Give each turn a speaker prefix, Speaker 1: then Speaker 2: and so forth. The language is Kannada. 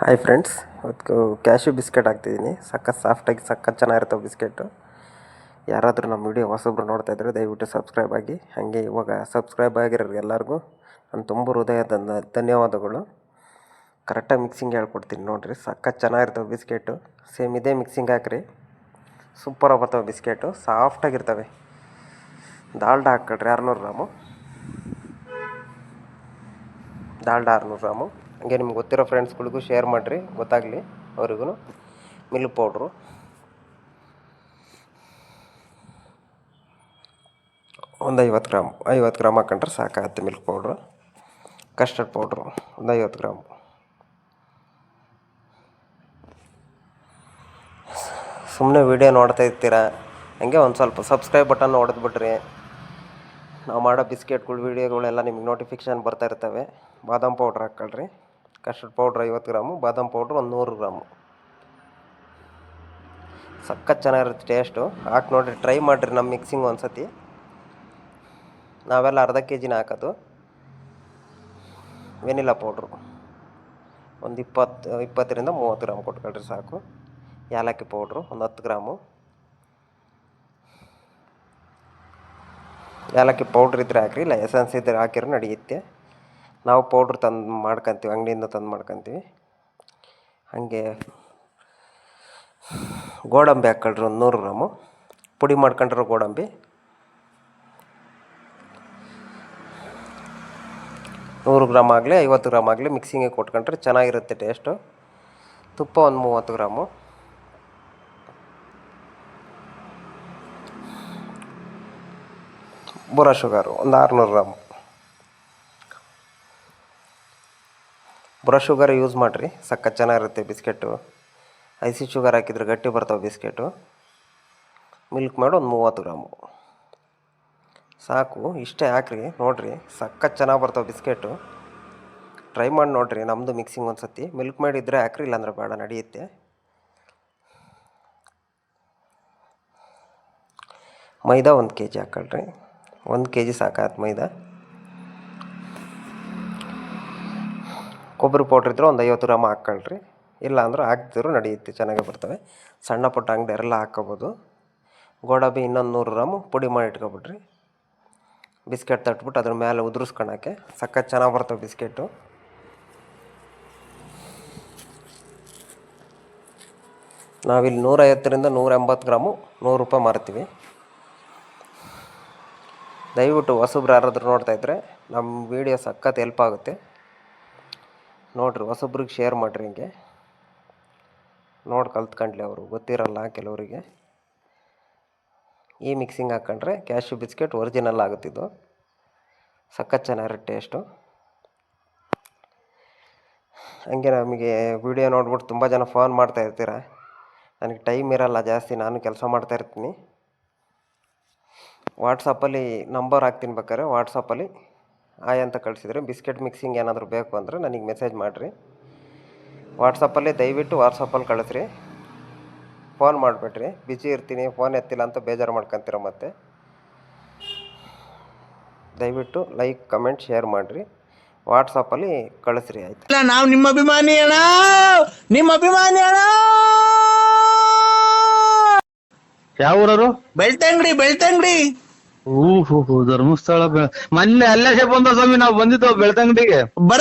Speaker 1: ಹಾಯ್ ಫ್ರೆಂಡ್ಸ್, ಇವತ್ತು ಕ್ಯಾಶ್ಯೂ ಬಿಸ್ಕೆಟ್ ಹಾಕ್ತಿದ್ದೀನಿ. ಸಖತ್ ಸಾಫ್ಟಾಗಿ ಸಖತ್ ಚೆನ್ನಾಗಿರ್ತವೆ ಬಿಸ್ಕೆಟು. ಯಾರಾದರೂ ನಮ್ಮ ವಿಡಿಯೋ ಹೊಸಬ್ರು ನೋಡ್ತಾಯಿದ್ರೆ ದಯವಿಟ್ಟು ಸಬ್ಸ್ಕ್ರೈಬ್ ಆಗಿ. ಹಾಗೆ ಇವಾಗ ಸಬ್ಸ್ಕ್ರೈಬ್ ಆಗಿರೋರು ಎಲ್ಲರಿಗೂ ನಾನು ತುಂಬ ಹೃದಯದ ಧನ್ಯವಾದಗಳು. ಕರೆಕ್ಟಾಗಿ ಮಿಕ್ಸಿಂಗ್ ಹೇಳ್ಕೊಡ್ತೀನಿ ನೋಡಿರಿ. ಸಖತ್ ಚೆನ್ನಾಗಿರ್ತವೆ ಬಿಸ್ಕೆಟು. ಸೇಮ್ ಇದೇ ಮಿಕ್ಸಿಂಗ್ ಹಾಕ್ರಿ, ಸೂಪರಾಗಿ ಬರ್ತವೆ biscuit, ಸಾಫ್ಟಾಗಿರ್ತವೆ. Dalda ಹಾಕ್ಕೊಳ್ರಿ 600 gram. Dalda 600 gram. ಹಾಗೆ ನಿಮ್ಗೆ ಗೊತ್ತಿರೋ ಫ್ರೆಂಡ್ಸ್ಗಳಿಗೂ ಶೇರ್ ಮಾಡಿರಿ, ಗೊತ್ತಾಗಲಿ ಅವ್ರಿಗೂ. ಮಿಲ್ಕ್ ಪೌಡ್ರು ಒಂದು 50 ಗ್ರಾಮ್ ಹಾಕೊಂಡ್ರೆ ಸಾಕಾಗುತ್ತೆ. ಮಿಲ್ಕ್ ಪೌಡ್ರು, ಕಸ್ಟರ್ಡ್ ಪೌಡ್ರು ಒಂದು 50 ಗ್ರಾಮು. ಸುಮ್ಮನೆ ವೀಡಿಯೋ ನೋಡ್ತಾ ಇರ್ತೀರಾ, ಹಂಗೆ ಒಂದು ಸ್ವಲ್ಪ ಸಬ್ಸ್ಕ್ರೈಬ್ ಬಟನ್ ಹೊಡೆದ್ಬಿಟ್ರಿ. ನಾವು ಮಾಡೋ ಬಿಸ್ಕೆಟ್ಗಳು ವೀಡಿಯೋಗಳೆಲ್ಲ ನಿಮ್ಗೆ ನೋಟಿಫಿಕೇಷನ್ ಬರ್ತಾ ಇರ್ತವೆ. ಬಾದಾಮ್ ಪೌಡ್ರ್ ಹಾಕ್ಕೊಳ್ರಿ. ಕಸ್ಟರ್ಡ್ ಪೌಡ್ರ್ 50 ಗ್ರಾಮು, ಬಾದಾಮ್ ಪೌಡ್ರ್ ಒಂದು 100 ಗ್ರಾಮು. ಸಖತ್ ಚೆನ್ನಾಗಿರುತ್ತೆ ಟೇಸ್ಟು. ಹಾಕಿ ನೋಡಿರಿ, ಟ್ರೈ ಮಾಡಿರಿ ನಮ್ಮ ಮಿಕ್ಸಿಂಗ್ ಒಂದು ಸತಿ. ನಾವೆಲ್ಲ ಅರ್ಧ kg ಹಾಕೋದು. ವೆನಿಲಾ ಪೌಡ್ರು ಒಂದು 20ರಿಂದ 30 ಗ್ರಾಮ್ ಕೊಟ್ಕೊಳ್ರಿ ಸಾಕು. ಏಲಕ್ಕಿ ಪೌಡ್ರು ಒಂದು 10 ಗ್ರಾಮು. ಏಲಕ್ಕಿ ಪೌಡ್ರ್ ಇದ್ದರೆ ಹಾಕ್ರಿ, ಇಲ್ಲ ಎಸೆನ್ಸ್ ಇದ್ದರೆ ಹಾಕಿರೋ ನಡೆಯುತ್ತೆ. ನಾವು ಪೌಡ್ರ್ ತಂದು ಮಾಡ್ಕೊತೀವಿ, ಅಂಗಡಿಯಿಂದ ತಂದು ಮಾಡ್ಕೊತೀವಿ. ಹಾಗೆ ಗೋಡಂಬಿ ಹಾಕ್ಕೊಳ್ರಿ ಒಂದು 100 ಗ್ರಾಮು. ಪುಡಿ ಮಾಡ್ಕೊಂಡಿರೋ ಗೋಡಂಬಿ 100 ಗ್ರಾಮ್ ಆಗಲಿ 50 ಗ್ರಾಮ್ ಆಗಲಿ ಮಿಕ್ಸಿಂಗಿಗೆ ಕೊಟ್ಕೊಂಡ್ರೆ ಚೆನ್ನಾಗಿರುತ್ತೆ ಟೇಸ್ಟು. ತುಪ್ಪ ಒಂದು 30 ಗ್ರಾಮು. ಬುರ ಶುಗರು ಒಂದು 600 ಗ್ರಾಮು. ಬುರ ಶುಗರ್ ಯೂಸ್ ಮಾಡಿರಿ, ಸಖತ್ ಚೆನ್ನಾಗಿರುತ್ತೆ ಬಿಸ್ಕೆಟು. ಐಸಿ ಶುಗರ್ ಹಾಕಿದ್ರೆ ಗಟ್ಟಿ ಬರ್ತಾವೆ ಬಿಸ್ಕೆಟು. ಮಿಲ್ಕ್ ಮೇಡ್ ಒಂದು 30 ಗ್ರಾಮು ಸಾಕು. ಇಷ್ಟೇ ಹಾಕ್ರಿ, ನೋಡಿರಿ ಸಖತ್ ಚೆನ್ನಾಗಿ ಬರ್ತಾವೆ ಬಿಸ್ಕೆಟು. ಟ್ರೈ ಮಾಡಿ ನೋಡಿರಿ ನಮ್ಮದು ಮಿಕ್ಸಿಂಗ್ ಒಂದು ಸತಿ. ಮಿಲ್ಕ್ ಮೇಡ್ ಇದ್ದರೆ ಹಾಕ್ರಿ, ಇಲ್ಲಾಂದ್ರೆ ಬೇಡ, ನಡೆಯುತ್ತೆ. ಮೈದಾ 1 kg ಹಾಕ್ಕೊಳ್ರಿ. 1 kg ಸಾಕಾಯ್ತು ಮೈದಾ. ಕೊಬ್ಬರಿ ಪೌಡ್ರ್ ಇದ್ದರೆ ಒಂದು 50 ಗ್ರಾಮ್ ಹಾಕ್ಕೊಳ್ರಿ, ಇಲ್ಲ ಅಂದ್ರೆ ಹಾಕ್ತಿದ್ರು ನಡೆಯುತ್ತೆ, ಚೆನ್ನಾಗೇ ಬರ್ತವೆ. ಸಣ್ಣ ಪುಟ್ಟ ಅಂಗಡಿಯವರೆಲ್ಲ ಹಾಕ್ಕೊಬೋದು. ಗೋಡಂಬಿ ಇನ್ನೊಂದು 100 ಗ್ರಾಮು ಪುಡಿ ಮಾಡಿ ಇಟ್ಕೊಬಿಡ್ರಿ. ಬಿಸ್ಕೆಟ್ ತಟ್ಬಿಟ್ಟು ಅದ್ರ ಮೇಲೆ ಉದುರಿಸ್ಕೊಳಕ್ಕೆ ಸಖತ್ ಚೆನ್ನಾಗಿ ಬರ್ತವೆ ಬಿಸ್ಕೆಟು. ನಾವಿಲ್ಲಿ 150ರಿಂದ 180 ಗ್ರಾಮು 100 ರೂಪಾಯಿ ಮಾರ್ತೀವಿ. ದಯವಿಟ್ಟು ಹೊಸಬ್ರು ಯಾರಾದರೂ ನೋಡ್ತಾಯಿದ್ರೆ ನಮ್ಮ ವೀಡಿಯೋ ಸಖತ್ ಹೆಲ್ಪ್ ಆಗುತ್ತೆ. ನೋಡಿರಿ, ಹೊಸಬ್ರಿಗೆ ಶೇರ್ ಮಾಡಿರಿ. ಹಿಂಗೆ ನೋಡಿ ಕಲ್ತ್ಕೊಂಡ್ಲಿ, ಅವರು ಗೊತ್ತಿರಲ್ಲ ಕೆಲವರಿಗೆ. ಈ ಮಿಕ್ಸಿಂಗ್ ಹಾಕ್ಕೊಂಡ್ರೆ ಕ್ಯಾಶ್ಯೂ ಬಿಸ್ಕೆಟ್ ಒರಿಜಿನಲ್ ಆಗುತ್ತಿದ್ದು. ಸಖತ್ ಚೆನ್ನಾಗಿರೋ ಟೇಸ್ಟು. ಹಂಗೆ ನಮಗೆ ವೀಡಿಯೋ ನೋಡ್ಬಿಟ್ಟು ತುಂಬ ಜನ ಫೋನ್ ಮಾಡ್ತಾ ಇರ್ತೀರ. ನನಗೆ ಟೈಮ್ ಇರೋಲ್ಲ ಜಾಸ್ತಿ, ನಾನು ಕೆಲಸ ಮಾಡ್ತಾಯಿರ್ತೀನಿ. ವಾಟ್ಸಪ್ಪಲ್ಲಿ ನಂಬರ್ ಹಾಕ್ತೀನಿ, ಬೇಕಾದ್ರೆ ವಾಟ್ಸಪ್ಪಲ್ಲಿ ಆಯ್ ಅಂತ ಕಳಿಸಿದ್ರೆ ಬಿಸ್ಕೆಟ್ ಮಿಕ್ಸಿಂಗ್ ಏನಾದರೂ ಬೇಕು ಅಂದರೆ ನನಗೆ ಮೆಸೇಜ್ ಮಾಡಿರಿ. ವಾಟ್ಸಪ್ಪಲ್ಲಿ ದಯವಿಟ್ಟು ವಾಟ್ಸಪ್ಪಲ್ಲಿ ಕಳಿಸ್ರಿ, ಫೋನ್ ಮಾಡಿಬಿಟ್ರಿ. ಬಿಜಿ ಇರ್ತೀನಿ, ಫೋನ್ ಎತ್ತಿಲ್ಲ ಅಂತ ಬೇಜಾರು ಮಾಡ್ಕೊತೀರ. ಮತ್ತೆ ದಯವಿಟ್ಟು ಲೈಕ್, ಕಮೆಂಟ್, ಶೇರ್ ಮಾಡಿರಿ. ವಾಟ್ಸಪ್ಪಲ್ಲಿ ಕಳಿಸ್ರಿ, ಆಯ್ತು.
Speaker 2: ನಾವು ನಿಮ್ಮ ಅಭಿಮಾನಿ ಅಣ್ಣ, ನಿಮ್ಮ ಅಭಿಮಾನಿ ಅಣ್ಣ.
Speaker 3: ಯಾವ ಊರವರು?
Speaker 2: ಬೆಳ್ತಂಗಡಿ, ಬೆಳ್ತಂಗಡಿ.
Speaker 3: ಧರ್ಮಸ್ಥಳ ಮೊನ್ನೆ ಅಲ್ಲೇ ಬಂದ ಸ್ವಾಮಿ, ನಾವು ಬಂದಿದ್ದೋ ಬೆಳ್ತಂಗಡಿಗೆ.
Speaker 2: ಬರ